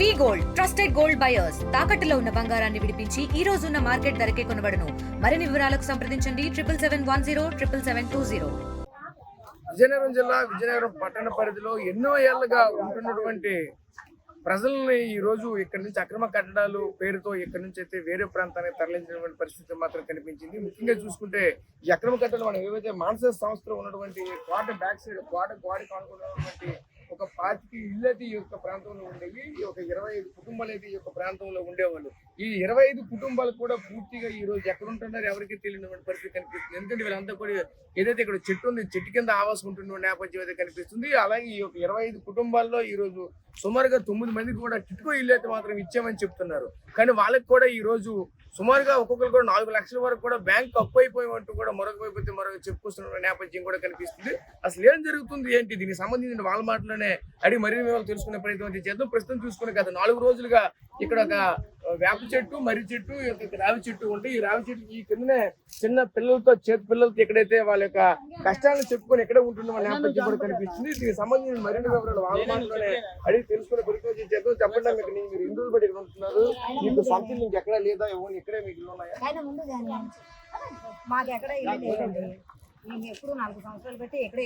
వి gold trusted gold buyers తాకట్టులో ఉన్న బంగారాన్ని విడిపించి ఈ రోజు ఉన్న మార్కెట్ ధరకే కొనబడును. మరిన్ని వివరాలకు సంప్రదించండి 77710720. విజయనగరం జిల్లా విజయనగరం పట్టణ పరిధిలో ఎన్నో ఏళ్లుగా ఉంటున్నటువంటి ప్రజల్ని ఈ రోజు ఇక్కడి నుంచి అక్రమ కట్టడాలు పేరుతో ఇక్కడి నుంచి అయితే వేరే ప్రాంతానికి తరలించినటువంటి పరిస్థితి మాత్రం కనిపించింది. ముఖ్యంగా చూసుకుంటే ఈ అక్రమ కట్టడాలు మనం ఏవైతే మానస సంస్థలో ఉన్నటువంటి కోట బ్యాక్ సైడ్ గోడకి కానుకున్నటువంటి ఒక 25 ఇళ్ళు అయితే ఈ యొక్క ప్రాంతంలో ఉండేవి. ఒక 25 కుటుంబాలు అయితే ఈ యొక్క ప్రాంతంలో ఉండేవాళ్ళు. ఈ 25 కుటుంబాలు కూడా పూర్తిగా ఈ రోజు ఎక్కడ ఉంటున్నారు ఎవరికి తెలియనటువంటి పరిస్థితి కనిపిస్తుంది. ఎందుకంటే వీళ్ళంతా కూడా ఏదైతే ఇక్కడ చెట్టు ఉంది, చెట్టు కింద ఆవాసం ఉంటున్న నేపథ్యం అయితే కనిపిస్తుంది. అలాగే ఈ యొక్క 25 కుటుంబాల్లో ఈ రోజు సుమారుగా 9 మందికి కూడా టిట్కో ఇల్లు అయితే మాత్రం ఇచ్చామని చెప్తున్నారు. కానీ వాళ్ళకి కూడా ఈ రోజు సుమారుగా ఒక్కొక్కరు కూడా 4 లక్షల వరకు కూడా బ్యాంక్ అప్పు అయిపోయినట్టు కూడా మరొక చెప్పుకొస్తున్న నేపథ్యం కూడా కనిపిస్తుంది. అసలు ఏం జరుగుతుంది ఏంటి దీనికి సంబంధించిన వాళ్ళ మాటలోనే అడిగి మరిన్ని వివరాలు తెలుసుకునే ప్రయత్నం చేద్దాం. ప్రస్తుతం చూసుకునే గత 4 రోజులుగా ఇక్కడ ఒక వేప చెట్టు, మర్రి చెట్టు, రావి చెట్టు ఉంటే ఈ రావి చెట్టు ఈ కిందనే చిన్న పిల్లలతో చేతి పిల్లలతో ఎక్కడైతే వాళ్ళ యొక్క కష్టాలను చెప్పుకొని ఎక్కడ ఉంటున్న వాళ్ళ నేపథ్యం కూడా కనిపిస్తుంది. దీనికి సంబంధించిన మరిన్ని వివరాలు వాళ్ళ మాటలోనే అడిగి తెలుసుకునే ప్రయత్నం చేద్దాం. చెప్పండి, మీకు మీరు హిందువులు బట్టి ఇక్కడ ఉంటున్నారు, మీకు సొంత మీకు ఎక్కడ లేదా ఎవరు ఇక్కడే మీకు ఉన్నాయా? మాకు ఎక్కడ ఇల్లు లేదండి. నేను ఎప్పుడు 4 సంవత్సరాలు పెట్టి ఎక్కడే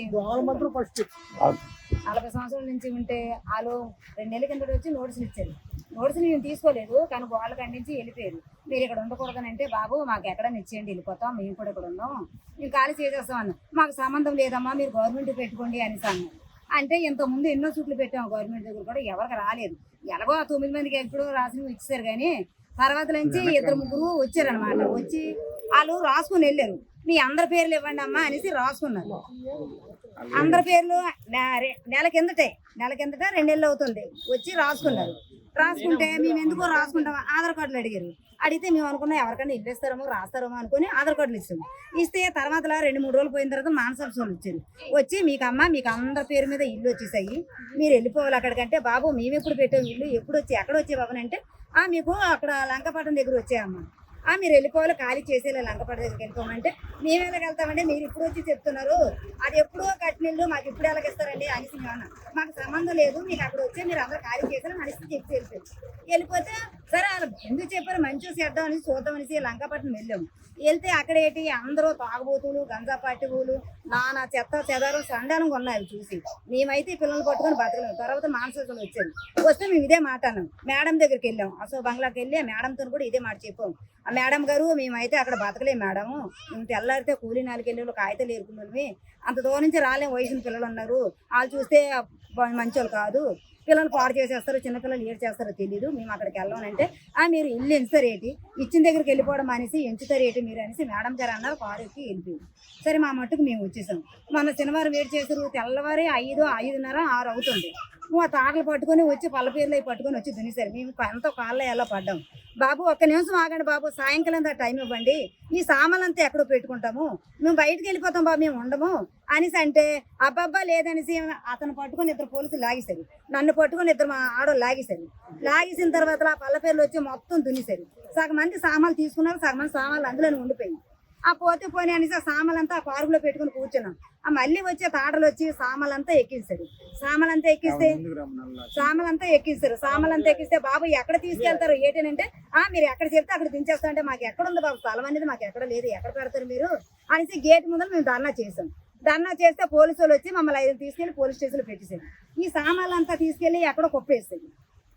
40 సంవత్సరాల నుంచి ఉంటే వాళ్ళు 2 నెలల కింద వచ్చి నోటీసులు ఇచ్చారు. నోటీసులు నేను తీసుకోలేదు, కానీ గోళ్ళ ఖండించి వెళ్ళిపోయారు. మీరు ఇక్కడ ఉండకూడదని అంటే, బాబు మాకు ఎక్కడ ఇచ్చేయండి, వెళ్ళిపోతాం, మేము కూడా ఇక్కడ ఉన్నాం, మేము ఖాళీ చేసేస్తాం అన్న. మాకు సంబంధం లేదమ్మా, మీరు గవర్నమెంట్ పెట్టుకోండి అనేసి అన్నాం. అంటే ఇంతకుముందు ఎన్నో చుట్లు పెట్టాము గవర్నమెంట్ దగ్గర, కూడా ఎవరికి రాలేదు. ఎలాగో ఆ 9 మందికి ఎప్పుడో రాసినవి ఇచ్చారు. కానీ తర్వాత నుంచి 2-3 వచ్చారనమాట. వచ్చి వాళ్ళు రాసుకుని వెళ్ళారు. మీ అందరి పేర్లు ఇవ్వండి అమ్మా అనేసి రాసుకున్నారు. అందరి పేర్లు నెల కిందట 2 నెలలు అవుతుంది వచ్చి రాసుకున్నారు. రాసుకుంటే మేము ఎందుకో రాసుకుంటాం, ఆధార్ కార్డులు అడిగారు. అడిగితే మేము అనుకున్నాం ఎవరికైనా ఇల్లు ఇస్తారేమో రాస్తారేమో అనుకుని ఆధార్ కార్డులు ఇస్తాం. ఇస్తే తర్వాత 2-3 రోజులు పోయిన తర్వాత మానసాంశ వాళ్ళు వచ్చారు. వచ్చి మీకు అందరి పేరు మీద ఇల్లు వచ్చేసాయి, మీరు వెళ్ళిపోవాలి అక్కడికంటే. బాబు మేము ఎప్పుడు పెట్టాము ఇల్లు, ఎప్పుడు వచ్చి ఎక్కడ వచ్చే బాబు అంటే, మీకు అక్కడ లంకపట్నం దగ్గర వచ్చాయమ్మా, మీరు వెళ్ళిపోవాలి, ఖాళీ చేసేలా లంకపట్నం దగ్గరికి వెళ్ళిపోమంటే, మేము ఎలాగెళ్తామంటే మీరు ఇప్పుడు వచ్చి చెప్తున్నారు, అది ఎప్పుడో కట్టినిల్లు మాకు ఇప్పుడు ఎలాగిస్తారండి అనేసి మేము మాకు సంబంధం లేదు, మీకు అక్కడ వచ్చి మీరు అందరూ ఖాళీ చేసేలా అనేసి చెప్పి వెళ్ళిపోతే, సరే వాళ్ళు ఎందుకు చెప్పారు మంచిగా చేద్దాం అనేసి చూద్దాం అనేసి లంకపట్నం వెళ్ళాము. వెళ్తే అక్కడ ఏంటి అందరూ తాగుబోతులు, గంజా పార్టీలు, నానా చెత్త చెదారం సండాలంగా ఉన్నాయి. చూసి మేమైతే పిల్లలు పట్టుకొని బతకలేము. తర్వాత మానసికలు వచ్చారు. వస్తే మేము ఇదే మాట అన్నాం. మేడం దగ్గరికి వెళ్ళాం, అశోక్ బంగ్లాకి వెళ్ళి ఆ మేడంతో కూడా ఇదే మాట చెప్పాం. ఆ మేడం గారు మేమైతే అక్కడ బతకలేము మేడం, మేము తెల్లారితే కూలీ 4 వెళ్ళి కాగితాలు ఏరుకున్నామే, అంత దూరం నుంచి రాలేం, వయసున్న పిల్లలు ఉన్నారు, వాళ్ళు చూస్తే మంచోళ్ళు కాదు, పిల్లలు పాడు చేసేస్తారు, చిన్నపిల్లలు ఏడు చేస్తారో తెలీదు, మేము అక్కడికి వెళ్ళామంటే, మీరు ఇల్లు ఎంచుతారేటి, ఇచ్చిన దగ్గరికి వెళ్ళిపోవడం అనేసి ఎంచుతారేటి మీరు అనేసి మేడం గారు అన్నారు. కారు ఎక్కి వెళ్ళిపోయింది. సరే మా మట్టుకు మేము వచ్చేసాం. మొన్న శనివారం వేడి చేశారు, తెల్లవారి 5:30, 6 అవుతుంది. ఆ తాటలు పట్టుకొని వచ్చి పళ్ళ పేర్లు పట్టుకొని వచ్చి దునిసారు. మేము ఎంతో కాళ్ళ ఎలా పడ్డాం. బాబు ఒక్క నిమిషం ఆగండి బాబు, సాయంకాలం టైం ఇవ్వండి, ఈ సామాన్లంతా ఎక్కడో పెట్టుకుంటాము, మేము బయటకు వెళ్ళిపోతాం బాబు, మేము ఉండము అనేసి అంటే, అబ్బాబ్బా లేదనేసి అతను పట్టుకొని 2 పోలీసులు లాగేశారు, నన్ను పట్టుకొని 2 మా ఆడోళ్ళు లాగేశారు. లాగేసిన తర్వాత ఆ పళ్ళ పేర్లు వచ్చి మొత్తం దునిసారు. సగం మంది సామాన్లు తీసుకున్నారు, సగం మంది సామాన్లు అందులోనే ఉండిపోయింది. ఆ పోతే పోనీ అనేసి ఆ సామాన్లంతా ఆ పార్కులో పెట్టుకుని కూర్చున్నాం. ఆ మళ్ళీ వచ్చే తాటలు వచ్చి సామాన్లంతా ఎక్కిస్తారు. సామాన్లంతా ఎక్కిస్తే బాబు ఎక్కడ తీసుకెళ్తారు ఏంటంటే, మీరు ఎక్కడ చెప్తే అక్కడ దించేస్తా అంటే, మాకు ఎక్కడ ఉంది బాబు స్థలం అనేది, మాకు ఎక్కడ లేదు, ఎక్కడ పెడతారు మీరు అనేసి గేట్ ముందర మేము ధర్నా చేసాం. ధర్నా చేస్తే పోలీసు వాళ్ళు వచ్చి మమ్మల్ని 5 తీసుకెళ్లి పోలీస్ స్టేషన్లో పెట్టేసారు. ఈ సామాన్లంతా తీసుకెళ్లి ఎక్కడో కుప్పేస్తారు.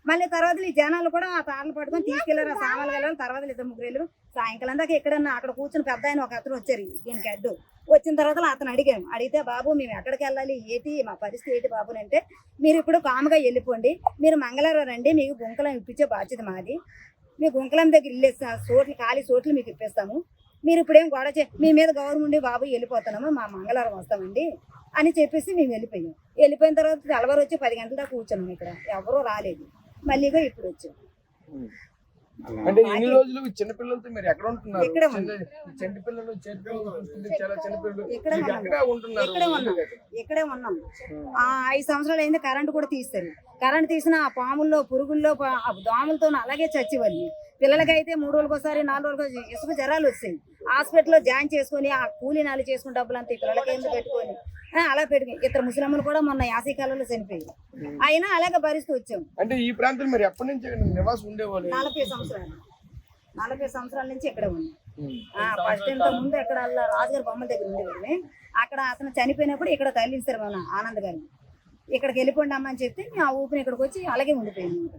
మళ్ళీ తర్వాత ఈ జనాలు కూడా ఆ తాటలు పట్టుకొని తీసుకెళ్లారు. ఆ సామాన్లు వెళ్ళాలి. తర్వాత 2-3 వెళ్ళారు. సాయంకాలం దాకా ఎక్కడన్నా అక్కడ కూర్చుని పెద్ద ఆయన ఒక అతను వచ్చారు దీనికి అడ్డు. వచ్చిన తర్వాత అతను అడిగితే, బాబు మేము ఎక్కడికి వెళ్ళాలి, ఏంటి మా పరిస్థితి ఏంటి బాబు అంటే, మీరు ఇప్పుడు కాముగా వెళ్ళిపోండి, మీరు మంగళవారం రండి, మీకు గుంకలం ఇప్పించే బాధ్యత మాది, మీ గుంకలం దగ్గర ఇల్లు చోట్లు ఖాళీ చోట్లు మీకు ఇప్పిస్తాము, మీరు ఇప్పుడేం గొడవ మీ మీద గౌరవం బాబు వెళ్ళిపోతున్నాము, మా మంగళవారం వస్తామండి అని చెప్పేసి మేము వెళ్ళిపోయాం. వెళ్ళిపోయిన తర్వాత తెల్లవారు వచ్చి 10 గంటల దాకా కూర్చున్నాం. ఇక్కడ ఎవరూ రాలేదు. మళ్ళీగా ఇప్పుడు వచ్చాం. అంటే ఎన్ని రోజులు చిన్నపిల్లలతో మీరు ఎక్కడ ఉంటున్నారు? చిన్నపిల్లలు చాలా చిన్నపిల్లలు ఇక్కడే ఉన్నాం. 5 సంవత్సరాలు అయింది. కరెంటు కూడా తీస్తారు. కరెంటు తీసిన ఆ పాముల్లో, పురుగుల్లో, దోమలతో అలాగే చచ్చివల్లి పిల్లలకైతే 3 రోజులకు ఒకసారి 4 రోజులకు ఒకసారి ఇసుక జ్వరాలు వచ్చాయి. హాస్పిటల్లో జాయిన్ చేసుకుని ఆ కూలీ నాలు చేసుకుని డబ్బులంతా ఈ పిల్లలకి ఎందుకు పెట్టుకొని అలా పెట్టుకుని ఇద్దరు ముసలమ్మలు కూడా మొన్న 50 కాలంలో చనిపోయింది. అయినా అలాగే భరిస్తూ వచ్చాము. అంటే ఈ ప్రాంతం మరి ఎప్పటి నుంచి ఇక్కడ నివాసం ఉండేవాళ్ళు? 40 సంవత్సరాలు 40 సంవత్సరాల నుంచి ఇక్కడ ఉంది. ఫస్ట్ ఇంత ముందు ఇక్కడ రాజుగారి బొమ్మల దగ్గర ఉండేవాళ్ళని. అక్కడ అతను చనిపోయినప్పుడు ఇక్కడ తరలించారు మన ఆనంద్ గారిని. ఇక్కడికి వెళ్ళిపోండి అమ్మ అని చెప్తే మేము ఆ ఊపిని ఇక్కడికి వచ్చి అలాగే ఉండిపోయింది.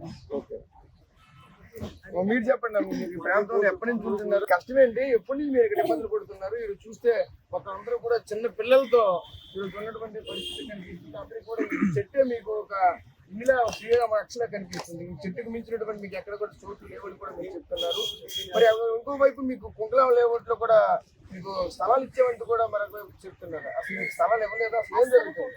మీరు చెప్పండి అమ్మ, మీరు ఈ ప్రాంతంలో ఎప్పటి నుంచి ఉంటున్నారు? కష్టమేంటి? ఎప్పటి నుంచి మీరు ఇక్కడ ఇబ్బందులు పడుతున్నారు? మీరు చూస్తే మొత్తం అందరూ కూడా చిన్న పిల్లలతో మీరు ఉన్నటువంటి పరిస్థితి కనిపిస్తుంది. అందరికీ కూడా ఈ చెట్టే మీకు ఒక ఇలా శ్రీరామ రక్షణ కనిపిస్తుంది. ఈ చెట్టుకు మించినటువంటి మీకు ఎక్కడ కూడా చోటు లేవని కూడా మీరు చెప్తున్నారు. మరి ఇంకో వైపు మీకు కుంకుళం లేఅవుట్లో కూడా మీకు స్థలాలు ఇచ్చేవంటూ కూడా మరొక వైపు చెప్తున్నారు. అసలు మీకు స్థలాలు ఇవ్వలేదు, అసలు ఏం జరుగుతుంది?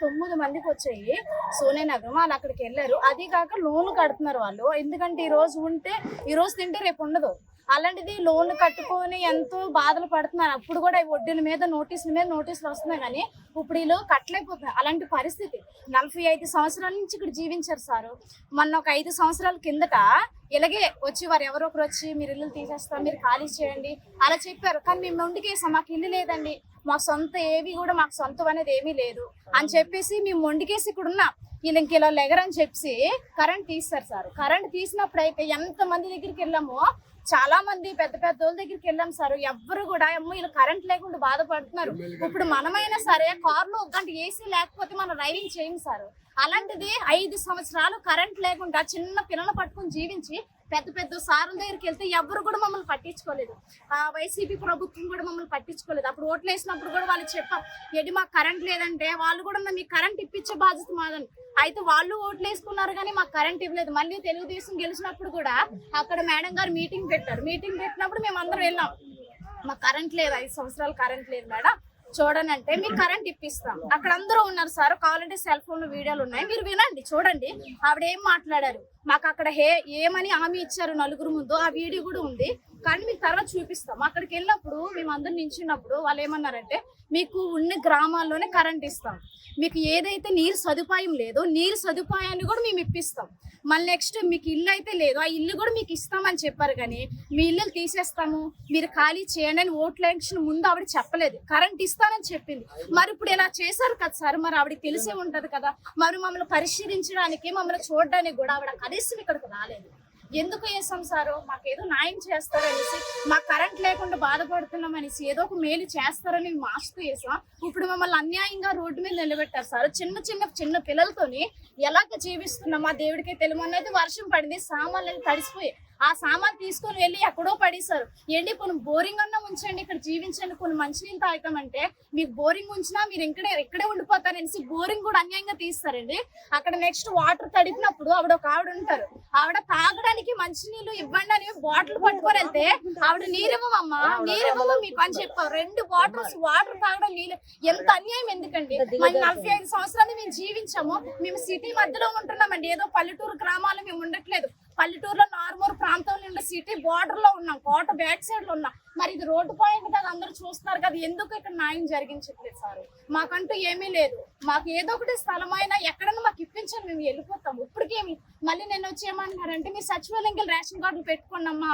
9 మందికి వచ్చాయి సోనేనగరం. వాళ్ళు అక్కడికి వెళ్ళారు. అది కాక లోన్లు కడుతున్నారు వాళ్ళు. ఎందుకంటే ఈ రోజు ఉంటే ఈ రోజు తింటే రేపు ఉండదు. అలాంటిది లోన్లు కట్టుకొని ఎంతో బాధలు పడుతున్నారు. అప్పుడు కూడా వడ్డీల మీద నోటీసుల మీద నోటీసులు వస్తున్నాయి, కానీ ఇప్పుడు వీళ్ళు కట్టలేకపోతున్నారు. అలాంటి పరిస్థితి 45 సంవత్సరాల నుంచి ఇక్కడ జీవించారు సార్. మొన్న ఒక 5 సంవత్సరాల కిందట ఇలాగే వచ్చి వారు ఎవరో ఒకరు వచ్చి మీరు ఇల్లు తీసేస్తాం, మీరు ఖాళీ చేయండి అలా చెప్పారు. కానీ మేము మొండికేసాం, మాకు ఇల్లు లేదండి, మాకు సొంత ఏవి కూడా మాకు సొంతం అనేది ఏమీ లేదు అని చెప్పేసి మేము మొండికేసి ఇక్కడ ఉన్నాం. వీళ్ళు ఇంక ఇలా లెగరని చెప్పి కరెంట్ తీస్తారు సార్. కరెంట్ తీసినప్పుడు అయితే ఎంతమంది దగ్గరికి వెళ్ళామో, చాలా మంది పెద్ద పెద్ద వాళ్ళ దగ్గరికి వెళ్ళాం సార్. ఎవ్వరు కూడా అమ్మో ఇలా కరెంట్ లేకుండా బాధపడుతున్నారు. ఇప్పుడు మనమైనా సరే కారులో ఒక గంట ఏసీ లేకపోతే మనం డ్రైవింగ్ చేయము సార్. అలాంటిది 5 సంవత్సరాలు కరెంట్ లేకుండా చిన్న పిల్లలు పట్టుకుని జీవించి పెద్ద పెద్ద సార్ల దగ్గరికి వెళ్తే ఎవరు కూడా మమ్మల్ని పట్టించుకోలేదు. వైసీపీ ప్రభుత్వం కూడా మమ్మల్ని పట్టించుకోలేదు. అప్పుడు ఓట్లు వేసినప్పుడు కూడా వాళ్ళు చెప్పారు, ఏంటి మాకు కరెంట్ లేదంటే వాళ్ళు కూడా మీకు కరెంట్ ఇప్పించే బాధ్యత మాదని. అయితే వాళ్ళు ఓట్లు వేసుకున్నారు కానీ మాకు కరెంట్ ఇవ్వలేదు. మళ్ళీ తెలుగుదేశం గెలిచినప్పుడు కూడా అక్కడ మేడం గారు మీటింగ్ పెట్టారు. మీటింగ్ పెట్టినప్పుడు మేము అందరం వెళ్ళాం, మాకు కరెంట్ లేదు, 5 సంవత్సరాలు కరెంట్ లేదు మేడం, చూడండి అంటే మీకు కరెంట్ ఇప్పిస్తాం. అక్కడ అందరూ ఉన్నారు సార్. కావాలంటే సెల్ ఫోన్ వీడియోలు ఉన్నాయి, మీరు వినండి, చూడండి ఆవిడ ఏం మాట్లాడారు. మాకు అక్కడ ఏమని హామీ ఇచ్చారు నలుగురు ముందు, ఆ వీడియో కూడా ఉంది. కానీ మీకు తర్వాత చూపిస్తాం. అక్కడికి వెళ్ళినప్పుడు మేము అందరం నించున్నప్పుడు వాళ్ళు ఏమన్నారంటే, మీకు ఉన్న గ్రామాల్లోనే కరెంట్ ఇస్తాం, మీకు ఏదైతే నీరు సదుపాయం లేదో నీరు సదుపాయాన్ని కూడా మేము ఇప్పిస్తాం, మళ్ళీ నెక్స్ట్ మీకు ఇల్లు అయితే లేదు ఆ ఇల్లు కూడా మీకు ఇస్తామని చెప్పారు. కానీ మీ ఇల్లు తీసేస్తాము, మీరు ఖాళీ చేయండి అని ఓట్ల ఎలక్షన్ ముందు ఆవిడ చెప్పలేదు, కరెంట్ ఇస్తానని చెప్పింది. మరి ఇప్పుడు ఇలా చేశారు కదా సార్, మరి ఆవిడకి తెలిసే ఉంటది కదా. మరి మమ్మల్ని పరిశీలించడానికి మమ్మల్ని చూడడానికి కూడా ఆవిడ కనీసం ఇక్కడికి రాలేదు. ఎందుకు వేసాం సార్, మాకేదో న్యాయం చేస్తారనేసి, మాకు కరెంట్ లేకుండా బాధపడుతున్నాం అనేసి ఏదో ఒక మేలు చేస్తారని మేము ఆశతో వేసాం. ఇప్పుడు మమ్మల్ని అన్యాయంగా రోడ్డు మీద నిలబెట్టారు సార్. చిన్న పిల్లలతోని ఎలాగ జీవిస్తున్నాం మా దేవుడికే తెలుగు. అనేది వర్షం పడింది, సామాన్లు తడిసిపోయి ఆ సామాన్ తీసుకొని వెళ్ళి ఎక్కడో పడేశారు. ఏంటి కొన్ని బోరింగ్ అన్నా ఉంచండి, ఇక్కడ జీవించండి, కొన్ని మంచినీళ్ళు తాగుతామంటే మీకు బోరింగ్ ఉంచినా మీరు ఇక్కడే ఉండిపోతారనేసి బోరింగ్ కూడా అన్యాయంగా తీస్తారండి. అక్కడ నెక్స్ట్ వాటర్ తడిపినప్పుడు ఒక ఆవిడ ఉంటారు, ఆవిడ తాగడానికి మంచినీళ్ళు ఇవ్వండి అని బాటిల్ పట్టుకొని వెళ్తే ఆవిడ నీరివ్వమమ్మా నీరివ్వము మీకు అని చెప్పారు. 2 బాటిల్స్ వాటర్ తాగడం నీళ్ళు. ఎంత అన్యాయం ఎందుకండి? మరి 45 సంవత్సరాలు మేము జీవించాము, మేము సిటీ మధ్యలో ఉంటున్నామండి, ఏదో పల్లెటూరు గ్రామాల్లో మేము ఉండట్లేదు. పల్లెటూరులో నార్మల్ ప్రాంతంలో ఉండే సిటీ బార్డర్ లో ఉన్నాం, కోట బ్యాక్ సైడ్ లో ఉన్నాం. మరి ఇది రోడ్డు పాయింట్ కదా, అందరూ చూస్తున్నారు కదా, ఎందుకు ఇక్కడ న్యాయం జరిగించట్లేదు సార్? మాకంటూ ఏమీ లేదు, మాకు ఏదో ఒకటి స్థలమైనా ఎక్కడన్నా మాకు ఇప్పించండి, మేము వెళ్ళిపోతాం. ఇప్పటికేమి మళ్ళీ నేను వచ్చి ఏమంటున్నారంటే, మీరు సచివాలయంకి రేషన్ కార్డులు పెట్టుకున్నామ్మా,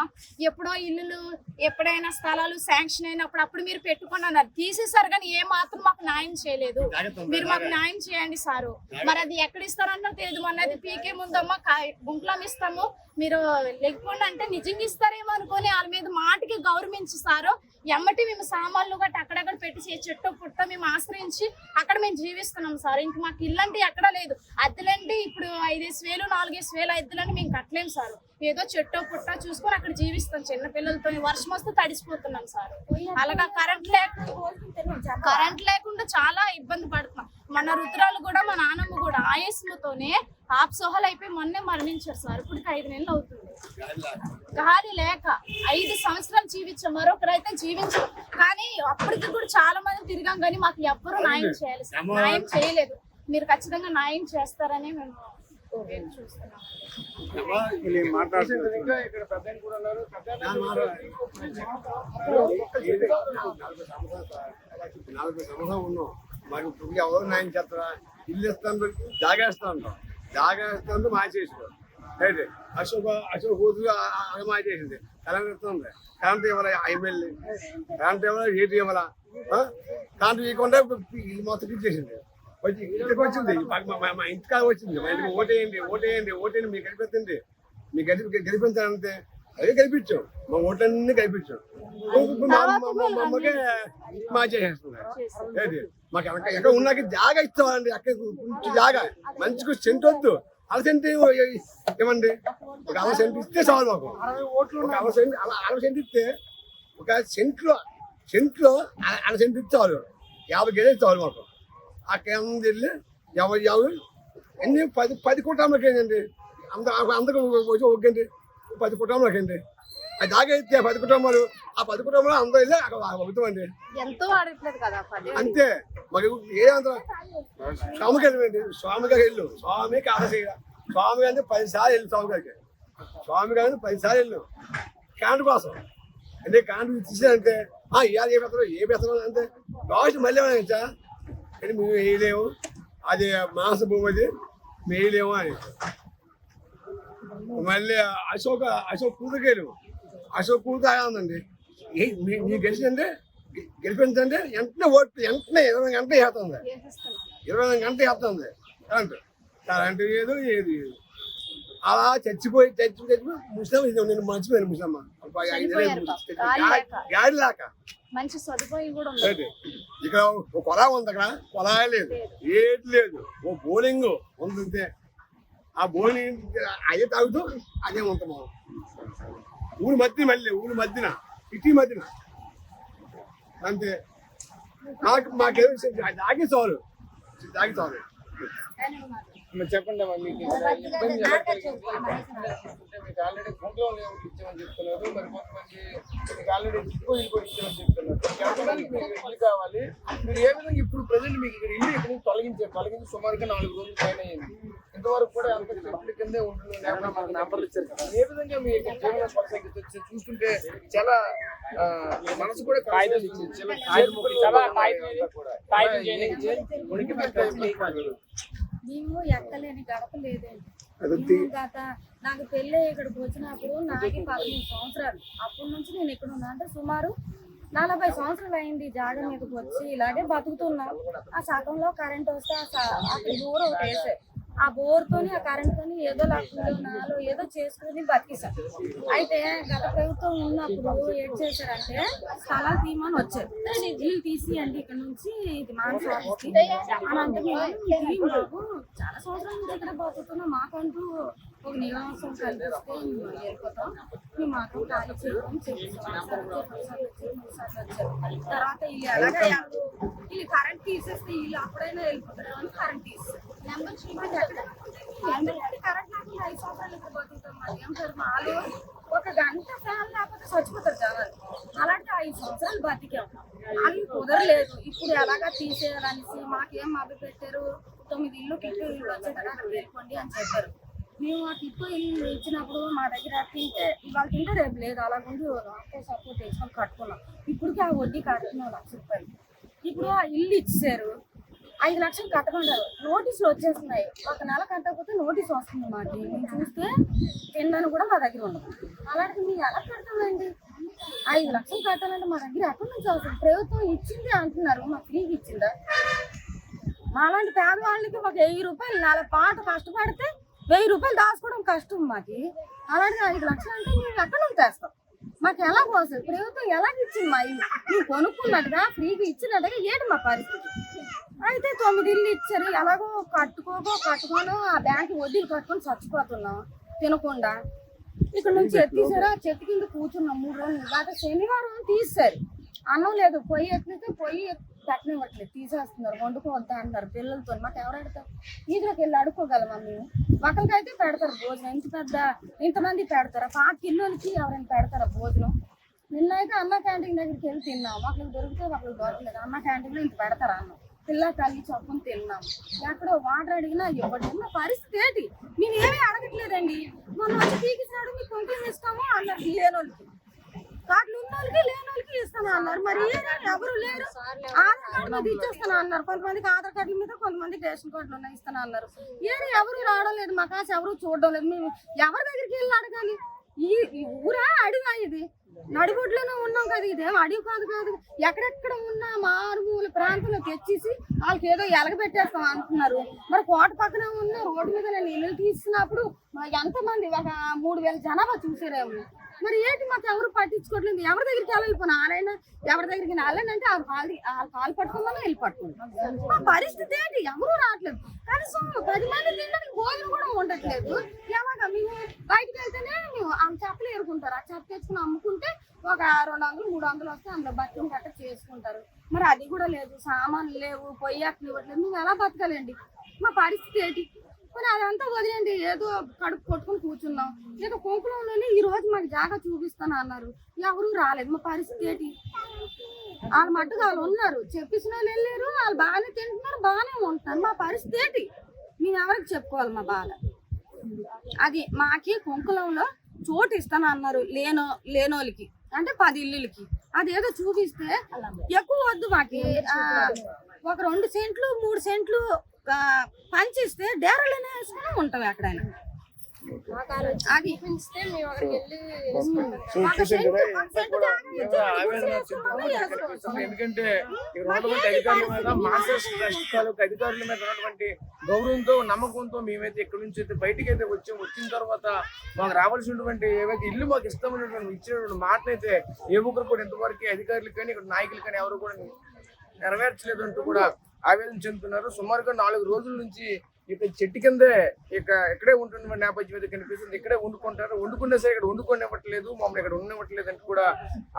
ఎప్పుడో ఇల్లులు ఎప్పుడైనా స్థలాలు శాంక్షన్ అయినప్పుడు అప్పుడు మీరు పెట్టుకుని అన్నారు, తీసేసారు. కానీ ఏ మాత్రం మాకు న్యాయం చేయలేదు. మీరు మాకు న్యాయం చేయండి సారు. మరి అది ఎక్కడ ఇస్తారన్నా తెలియదు. మొన్నది పీకే ముందమ్మా గుంపులం ఇస్తాము, మీరు లేకపోండి అంటే నిజంగా ఇస్తారేమో అనుకుని వాళ్ళ మీద మాటకి గౌరవించిస్తారు. ఎమ్మటి మేము సామాన్లు గట్టి అక్కడక్కడ పెట్టి చెట్టు పుట్ట మేము ఆశ్రయించి అక్కడ మేము జీవిస్తున్నాం సార్. ఇంక మాకు ఇల్లంటే ఎక్కడ లేదు. అద్దెలంటే ఇప్పుడు 5,000 4,000 అద్దెలంటే మేము కట్టలేము సార్. ఏదో చెట్టు పుట్ట చూసుకొని అక్కడ జీవిస్తాం చిన్న పిల్లలతో. వర్షం వస్తే తడిసిపోతున్నాం సార్. అలాగా కరెంట్ లేకుండా చాలా ఇబ్బంది పడుతున్నాం. మన రుద్రాలు కూడా మా నాన్నమ్మ కూడా ఆయాసంతోనే ఆప్సోహలు అయిపోయి మొన్నే మరణించారు సార్. ఇప్పటికి 5 నెలలు అవుతుంది. గాలి లేక 5 సంవత్సరాలు జీవించాం, మరొకరైతే జీవించాం. కానీ అప్పటికి కూడా చాలా మంది తిరిగాం, కానీ మాకు ఎవ్వరూ న్యాయం చేయాలి సార్. న్యాయం చేయలేదు. మీరు ఖచ్చితంగా న్యాయం చేస్తారని మేము చూస్తున్నాం. మరి ఇప్పుడు ఎవరు న్యాయం చేస్తారా? ఇల్లు ఇస్తాను, జాగా ఇస్తా ఉంటాం, జాగా ఇస్తాను మార్చేసుకో. అయితే అశోక్ కూతురు అలమా చేసింది కరెంట్ ఇస్తుంది కరెంట్ ఇవ్వాల ఎమ్మెల్యే కరెంట్ ఇవ్వాల ఏటీ ఇవ్వాల కరెంట్ ఇవ్వకుండా మొత్తం ఇచ్చేసింది వచ్చి ఇంటికి వచ్చింది మా ఇంటికాడ వచ్చింది మా ఇంటికి ఓటేయండి మీకు గెలిపించండి మీకు గెలిపించాలంటే అదే గెలిపించాం మా ఓట్లన్నీ గెలిపించాం మా అమ్మకే మా చేసేస్తున్నారు మాకు ఎక్కడ ఉన్నాక జాగా ఇస్తామండి అక్కడ కొంచెం జాగా మంచిగా సెంట్ వద్దు అలసెంట్ ఏమండి ఒక 60 సెంట్ ఇస్తే చాలు మాకు ఒక 60 సెంట్ ఇస్తే ఒక సెంట్లో 60 సెంట్ ఇస్తే చాలు 50 గేదెలు చాలు మాకు ఆ కేంద్రం వెళ్ళి ఎవరు ఎన్ని 10 కుటుంబాలకి ఏంటండి అందరూ ఒకండి 10 కుటుంబాలకి అండి అది దాకా అయితే 10 కుటుంబాలు ఆ 10 కుటుంబాలు అందరూ వెళ్ళి అక్కడ అవుతామండి ఎంతో ఆడట్లేదు కదా అంతే మరి ఏ అందరం స్వామికి వెళ్ళండి స్వామిగా వెళ్ళు స్వామికి ఆశ స్వామి అంటే 10 సార్లు వెళ్ళు స్వామి గారిని 10 సార్లు వెళ్ళు క్యాంట్ కోసం అంటే క్యాంట్ తీసేదంటే ఇవాళ ఏ పెత్తనం అంటే లాస్ట్ మళ్ళీ ఏమన్నా అంటే మేము వేయలేము అది మాంస భూమి అది మేము వేయలేము అని మళ్ళీ అశోక్ కూతురుకేలు అశోక్ కూతురు ఆగందండి మీకు గెలిచిందంటే గెలిపించంటే వెంటనే ఓట్లు వెంటనే 20 గంటలు వేస్తుంది 20 గంటలు వేస్తుంది కరెంట్ లేదు ఏది అలా చచ్చిపోయి ముసలం ఇది నేను మర్చిపోయాను ముసలమ్మ గాడి లేక మంచి సదుపాయం కూడా ఉంది ఇక్కడ ఒక కొలా ఉంది అక్కడ కొలా లేదు ఏది లేదు ఓ బౌలింగ్ ఉంటుంది ఆ బౌలింగ్ అదే తాగుతూ అదే ఉంటాం ఊరి మధ్యన ఇటీ మధ్యన అంతే మాకేం దాగి చాలు చెప్పండి మీకు ఇబ్బంది ఎలా కలిగింది? మీకు ఆల్రెడీ గుంట్లో ఇచ్చామని చెప్తున్నారు, మరి కొంతమంది మీకు ఆల్రెడీ ఇల్లు ఇచ్చామని చెప్తున్నారు. చెప్పడానికి మీకు ఇల్లు కావాలి, మీరు ఏ విధంగా ఇప్పుడు ప్రజెంట్ మీకు ఇక్కడ ఇల్లు ఇక్కడ నుంచి తొలగించి సుమారుగా 4 రోజులు పైన అయింది. ఇంతవరకు కూడా అంత చెట్ల కిందే ఉంటుంది. నెంబర్లు ఇచ్చారు కదా, ఏ విధంగా మీ జీవన కొనసాగించవచ్చు? చూస్తుంటే చాలా మనసు కూడా మేము ఎక్కలేని గడప లేదండి. నాకు పెళ్ళి ఇక్కడికి వచ్చినప్పుడు నాకు 13 సంవత్సరాలు. అప్పటి నుంచి నేను ఇక్కడ ఉన్నా అంటే సుమారు 40 సంవత్సరాలు అయింది. జాడ మీదకి వచ్చి ఇలాగే బతుకుతున్నా. ఆ సగంలో కరెంట్ వస్తే అక్కడ బోర్ ఒకటి వేసారు. ఆ బోర్తోని ఆ కరెంట్తోని ఏదో నాలో ఏదో చేసుకుని బతికేశారు. అయితే గత ప్రభుత్వం ఉన్నప్పుడు ఏం చేశారంటే స్థలాలు తీయమని వచ్చారు. ఇల్లు తీసియండి ఇక్కడ నుంచి, ఇది మాకు చాలా సంవత్సరాల నుంచి ఇక్కడ బతుకుతున్నాం. మాకంటూ ఒక నివాసం కల్పిస్తే వెళ్ళిపోతాం. మేము మాకు ఖాళీ చేయడం తర్వాత ఇల్లు ఎలాగా వీళ్ళు కరెంట్ తీసేస్తే ఇల్లు అప్పుడైనా వెళ్ళిపోతారు అని కరెంట్ తీస్తారు. కరెంట్ లేకుండా 5 సంవత్సరాలు ఇక్కడ బతుకుతాం. మరి ఏం సార్ మాలో ఒక గంట ఫ్యాన్ లేకపోతే చచ్చిపోతారు జనాలు. అలాంటి 5 సంవత్సరాలు బతికాం. అది కుదరలేదు. ఇప్పుడు ఎలాగా తీసేయాలనేసి మాకేం మద్దతు పెట్టారు. 9 ఇల్లు కిట్టు ఇల్లు వచ్చేటప్పుడు అక్కడ వెళ్ళిపోండి అని చెప్పారు. మేము ఆ టిప్పు ఇల్లు ఇచ్చినప్పుడు మా దగ్గర ఇవాళ తింటే రేపు లేదు. అలాగుండి సపోర్ట్ చేసుకొని కట్టుకున్నాం. ఇప్పటికీ ఆ వడ్డీ కడుతున్నాం 1 లక్ష రూపాయలు. ఇప్పుడు ఆ ఇల్లు ఇచ్చారు, 5 లక్షలు కట్టకుండా నోటీసులు వచ్చేస్తున్నాయి. 1 నెల కట్టకపోతే నోటీసు వస్తుంది. మాకు మేము చూస్తే తిన్నాను కూడా మా దగ్గర ఉండదు. అలాంటిది మేము ఎలా కడతామండి? 5 లక్షలు కట్టాలంటే మా దగ్గర ఎక్కడి నుంచి వస్తుంది? ప్రభుత్వం ఇచ్చింది అంటున్నారు, మాకు ఫ్రీగా ఇచ్చిందా? మాలాంటి పేదవాళ్ళకి ఒక 1000 రూపాయలు నెల పాట కష్టపడితే 1000 రూపాయలు దాచుకోవడం కష్టం మాకు. అలాంటిది 5 లక్షలు అంటే మేము ఎక్కడ నుంచి తెస్తాం? మాకు ఎలా పోతుంది? ప్రభుత్వం ఎలాగ ఇచ్చింది? మా ఇల్లు మేము కొనుక్కున్నట్టుగా ఫ్రీగా ఇచ్చినట్టుగా ఏంటి మా పరిస్థితి? అయితే 9 ఇల్లు ఇచ్చారు. ఎలాగో కట్టుకోను ఆ బ్యాంక్ వడ్డీలు కట్టుకొని చచ్చిపోతున్నాం తినకుండా. ఇక్కడ నుంచి ఎత్తేసారు. ఆ చెట్టు కింద కూర్చున్నాం 3 రోజులు. గత శనివారం తీసారు. అన్నం లేదు, పొయ్యి ఎత్తితే పొయ్యి పెట్టనివ్వట్లేదు, తీసేస్తున్నారు. వండుకోవద్దా అంటారు పిల్లలతో. మాకు ఎవరు అడుగుతారు? వీధిలోకి వెళ్ళి అడుక్కోగలమా మేము? ఒకరికైతే పెడతారు భోజనం, ఇంతమంది పెడతారా? 5 కిలోలకి ఎవరైనా పెడతారా భోజనం? నిన్నైతే అన్న క్యాంటీన్ దగ్గరికి వెళ్ళి తిన్నాం. ఒకరికి దొరికితే ఒకరికి దొరకలేదు. అన్న క్యాంటీన్లో ఇంత పెడతారా అన్నం? పిల్ల తల్లి చొప్పుని తిన్నాం. ఎక్కడో వాటర్ అడిగినా ఇవ్వడం. మా పరిస్థితి ఏంటి? మేము ఏమీ అడగట్లేదండి. మొన్న వచ్చి పీకిసినాడు, మీకు కొంచెం ఇస్తాము అన్నారు. లేనోళ్ళకి కార్డులు ఉన్న వాళ్ళకి లేని వాళ్ళకి ఇస్తాము అన్నారు. మరి ఎవరు లేరు. ఆధార్ కార్డు మీద ఇచ్చేస్తాను అన్నారు. కొంతమందికి ఆధార్ కార్డుల మీద, కొంతమందికి రేషన్ కార్డులు ఉన్నాయి ఇస్తాను అన్నారు. ఏది ఎవరు రావడం లేదు, మా కాసి ఎవరు చూడడం లేదు. మేము ఎవరి దగ్గరికి వెళ్ళి అడగాలి? ఈ ఊరా అడిగా? ఇది నడిబొడ్లోనే ఉన్నాం కదా, ఇదేం అడివి కాదు. ఎక్కడెక్కడ ఉన్నా మారుమూల ప్రాంతంలో తెచ్చేసి వాళ్ళకి ఏదో ఎలగబెట్టేస్తాం అంటున్నారు. మరి కోట పక్కన ఉన్న రోడ్డు మీద నేను ఇల్లు తీసినప్పుడు ఎంతమంది, ఒక 3000 జనాభా చూసారేమో. మరి ఏంటి మాకు ఎవరు పట్టించుకోవట్లేదు? ఎవరి దగ్గరికి వెళ్ళిపోయినా ఆలైనా ఎవరి దగ్గరికి వెళ్ళాలంటే వాళ్ళ కాలు పట్టుకోమని వెళ్ళి పట్టుకుంటాం. ఆ పరిస్థితి ఏంటి? ఎవరు రావట్లేదు. కనీసం 10 మంది తినడానికి భోజనం కూడా ఉండట్లేదు. ఎలాగా? మేము బయటకు వెళ్తేనే మేము ఆ చెప్పులు ఏరుకుంటారు. ఆ చెప్పు తెచ్చుకుని అమ్ముకుంటే ఒక 200, 300 వస్తే అందులో బతుకుని గట్ట చేసుకుంటారు. మరి అది కూడా లేదు, సామాన్లు లేవు, పొయ్యాకులు ఇవ్వట్లేదు. మేము ఎలా బతకాలండి? మా పరిస్థితి ఏంటి? మరి అదంతా వదిలేండి, ఏదో కడుపు కొట్టుకుని కూర్చున్నాం. ఏదో కుంకులంలోనే ఈ రోజు మాకు జాగా చూపిస్తాను అన్నారు, ఎవరు రాలేదు. మా పరిస్థితి ఏంటి? వాళ్ళ మట్టుకు వాళ్ళు ఉన్నారు, చెప్పేసిన వాళ్ళు వెళ్ళారు, వాళ్ళు బాగానే తింటున్నారు, బాగానే ఉంటున్నారు. మా పరిస్థితి ఏంటి? మేము ఎవరికి చెప్పుకోవాలి మా బాధ? అది మాకి కుంకులంలో చోటు ఇస్తాను అన్నారు లేనోళ్ళకి, అంటే 10 ఇల్లులకి. అదేదో చూపిస్తే ఎక్కువ వద్దు మాకి, ఒక 2 సెంట్లు 3 సెంట్లు పంచిస్తే డేరాలనే వేసుకుని ఉంటాం ఎక్కడైనా. అది ఎందుకంటే ఇక్కడ ఉన్నటువంటి అధికారుల మీద, మాస్టర్స్ ట్రస్ట్ తాలూకు అధికారుల మీద ఉన్నటువంటి గౌరవంతో, నమ్మకంతో మేమైతే ఇక్కడ నుంచి అయితే బయటికి అయితే వచ్చిన తర్వాత మాకు రావాల్సినటువంటి ఏవైతే ఇల్లు మాకు ఇష్టమైనటువంటి ఇచ్చినటువంటి మాటనైతే ఏ ఒక్కరు కూడా ఇంతవరకు అధికారులు కానీ ఇక్కడ నాయకులు కానీ ఎవరు కూడా నెరవేర్చలేదు అంటూ కూడా ఆవేదన చెందుతున్నారు. సుమారుగా 4 రోజుల నుంచి ఇక చెట్టు కిందే ఇక్కడే ఉంటున్న నేపథ్యం అయితే కనిపిస్తుంది. ఇక్కడే వండుకున్నా సరే ఇక్కడ వండుకోనివ్వట్లేదు, మమ్మల్ని ఇక్కడ ఉండనివ్వట్లేదు అని కూడా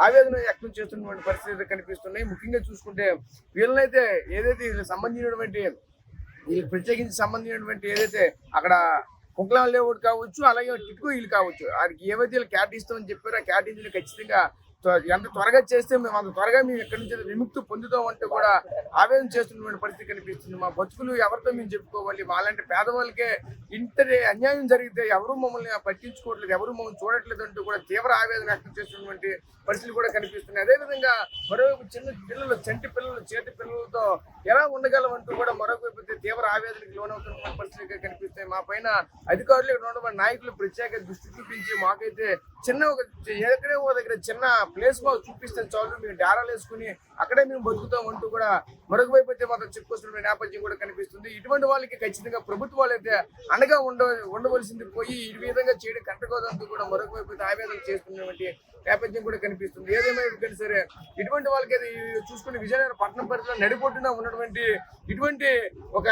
ఆవేదన వ్యక్తం చేస్తున్నటువంటి పరిస్థితి కనిపిస్తున్నాయి. ముఖ్యంగా చూసుకుంటే వీళ్ళనైతే ఏదైతే వీళ్ళకి సంబంధించినటువంటి, వీళ్ళకి ప్రత్యేకించి సంబంధించినటువంటి ఏదైతే అక్కడ కుంకులాల లేఅవుట్ కావచ్చు, అలాగే టిట్కో ఇల్లు కావచ్చు, వారికి ఏవైతే వీళ్ళు కేటాయిస్తామని చెప్పారో ఆ కేటాయించిన ఖచ్చితంగా ఎంత త్వరగా చేస్తే మేము అంత త్వరగా మేము ఎక్కడి నుంచి విముక్తి పొందుతాం అంటే కూడా ఆవేదన చేస్తున్నటువంటి పరిస్థితి కనిపిస్తుంది. మా బతుకులు ఎవరితో మేము చెప్పుకోవాలి? వాళ్ళంటే పేదవాళ్ళకే ఇంత అన్యాయం జరిగితే ఎవరు మమ్మల్ని పట్టించుకోవట్లేదు, ఎవరు మమ్మల్ని చూడట్లేదు అంటూ కూడా తీవ్ర ఆవేదన వ్యక్తం చేస్తున్నటువంటి పరిస్థితులు కూడా కనిపిస్తున్నాయి. అదేవిధంగా మరోవైపు చిన్న పిల్లలు, చంటి పిల్లలు, చేతి పిల్లలతో ఎలా ఉండగలమంటూ కూడా మరొక తీవ్ర ఆవేదనకి లోనవుతున్న పరిస్థితులు కనిపిస్తాయి. మా పైన అధికారులు, ఇక్కడ ఉన్నటువంటి నాయకులు ప్రత్యేక దృష్టి చూపించి మాకైతే ఎక్కడే దగ్గర చిన్న ప్లేస్ మాకు చూపిస్తే చాలు, మేము డేరాలు వేసుకుని అక్కడే మేము బతుకుతాం అంటూ కూడా మరొక వైపు అయితే మాత్రం చెప్పుకొస్తున్న నేపథ్యం కూడా కనిపిస్తుంది. ఇటువంటి వాళ్ళకి ఖచ్చితంగా ప్రభుత్వాలు అయితే అండగా ఉండవలసింది పోయి ఈ విధంగా చేయడం కంటకోదంటూ కూడా మరొక వైపు అయితే ఆవేదన చేస్తున్నటువంటి నేపథ్యం కూడా కనిపిస్తుంది. ఏదేమైనా సరే ఇటువంటి వాళ్ళకి చూసుకుని విజయనగరం పట్టణం పరిధిలో నడిపొట్టున ఉన్నటువంటి ఇటువంటి ఒక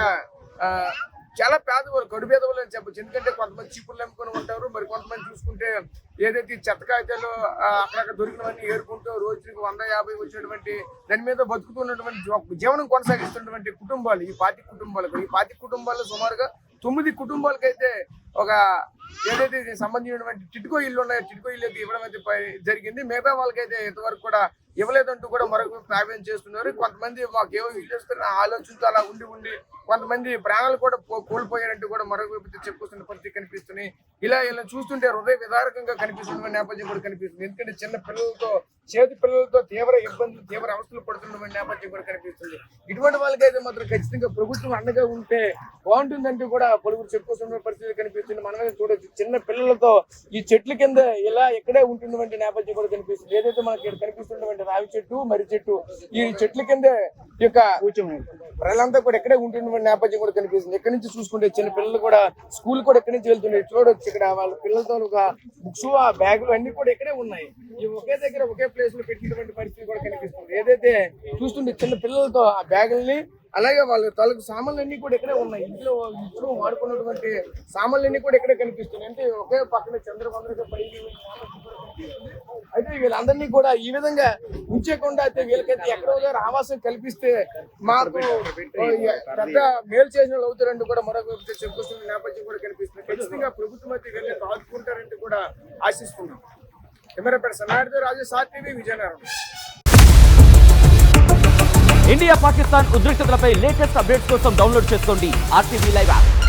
చాలా పేదవాళ్ళు, కడు పేదవాళ్ళు అని చెప్పచ్చు. ఎందుకంటే కొంతమంది చీపులు నమ్ముకొని ఉంటారు, మరి కొంతమంది చూసుకుంటే ఏదైతే చెత్త కాగితాలు అక్కడక్కడ దొరికినవన్నీ ఏరుకుంటూ రోజుకి 150 వచ్చినటువంటి దాని మీద బతుకుతున్నటువంటి జీవనం కొనసాగిస్తున్నటువంటి కుటుంబాలు ఈ 40 కుటుంబాలు. ఈ 40 కుటుంబాల్లో సుమారుగా 9 కుటుంబాలకైతే ఒక ఏదైతే సంబంధించినటువంటి టిట్కో ఇల్లు ఉన్నాయో టిట్కో ఇల్లు అయితే ఇవ్వడం అయితే జరిగింది. మిగతా వాళ్ళకైతే ఇంతవరకు కూడా ఇవ్వలేదంటూ కూడా మరొక ప్రాబ్లం చేస్తున్నారు. కొంతమంది మాకు ఏవో ఇల్లు ఇస్తున్న ఆలోచనతో అలా ఉండి కొంతమంది ప్రాణాలు కూడా కోల్పోయారంటూ కూడా మరొక వైపు చెప్పుకొస్తున్న పరిస్థితి కనిపిస్తున్నాయి. ఇలా చూస్తుంటే హృదయ విదారకంగా కనిపిస్తున్న నేపథ్యం కూడా కనిపిస్తుంది. ఎందుకంటే చిన్న పిల్లలతో, చేతి పిల్లలతో తీవ్ర ఇబ్బందులు, తీవ్ర అవస్థలు పడుతున్న నేపథ్యం కూడా కనిపిస్తుంది. ఇటువంటి వాళ్ళకైతే మాత్రం ఖచ్చితంగా ప్రభుత్వం అండగా ఉంటే బాగుంటుందంటూ కూడా పలువురు చెప్పుకొస్తున్న పరిస్థితి కనిపిస్తుంది. మనమే చూడొచ్చు, చిన్న పిల్లలతో ఈ చెట్ల కింద ఇలా ఎక్కడే ఉంటున్నటువంటి నేపథ్యం కూడా కనిపిస్తుంది. ఏదైతే మనకి ఇక్కడ కనిపిస్తున్నటువంటి రావి చెట్టు, మర్రి చెట్టు, ఈ చెట్ల కింద ఈ యొక్క ప్రజలంతా కూడా ఎక్కడే ఉంటున్నటువంటి నేపథ్యం కూడా కనిపిస్తుంది. ఎక్కడి నుంచి చూసుకుంటే చిన్న పిల్లలు కూడా స్కూల్ కూడా ఎక్కడి నుంచి వెళ్తున్నాయి చూడొచ్చు. ఇక్కడ వాళ్ళ పిల్లలతో బుక్స్, ఆ బ్యాగులు అన్ని కూడా ఇక్కడే ఉన్నాయి. ఈ ఒకే దగ్గర ఒకే ప్లేస్ లో పెట్టినటువంటి పరిస్థితి కూడా కనిపిస్తుంది. ఏదైతే చూస్తుంటే చిన్న పిల్లలతో ఆ బ్యాగుల్ని, అలాగే వాళ్ళ తాలూకు సామాన్లన్నీ కూడా ఇక్కడే ఉన్నాయి. ఇంట్లో వాడుకున్నటువంటి సామాన్లన్నీ కూడా ఇక్కడే కనిపిస్తున్నాయి. అంటే ఒకే పక్కన చంద్రబంధగా పడి అయితే వీళ్ళందరినీ కూడా ఈ విధంగా ఉంచకుండా అయితే వీళ్ళకైతే ఎక్కడో గారు ఆవాసం కల్పిస్తే మాకు పెద్ద మేలు చేసిన వాళ్ళు అవుతారంటూ కూడా మరొక చెప్పుకొస్తున్న నేపథ్యం కూడా కనిపిస్తుంది. ఖచ్చితంగా ప్రభుత్వం అయితే వీళ్ళని ఆదుకుంటారంటూ కూడా ఆశిస్తున్నాం. కెమెరాపర్సన్ సనాడితో రాజేష్, సాత్వి, విజయనగరం. ఇండియా పాకిస్తాన్ ఉద్రిక్తతలపై లేటెస్ట్ అప్డేట్స్ కోసం డౌన్లోడ్ చేసుకోండి RTV లైవ్ యాప్.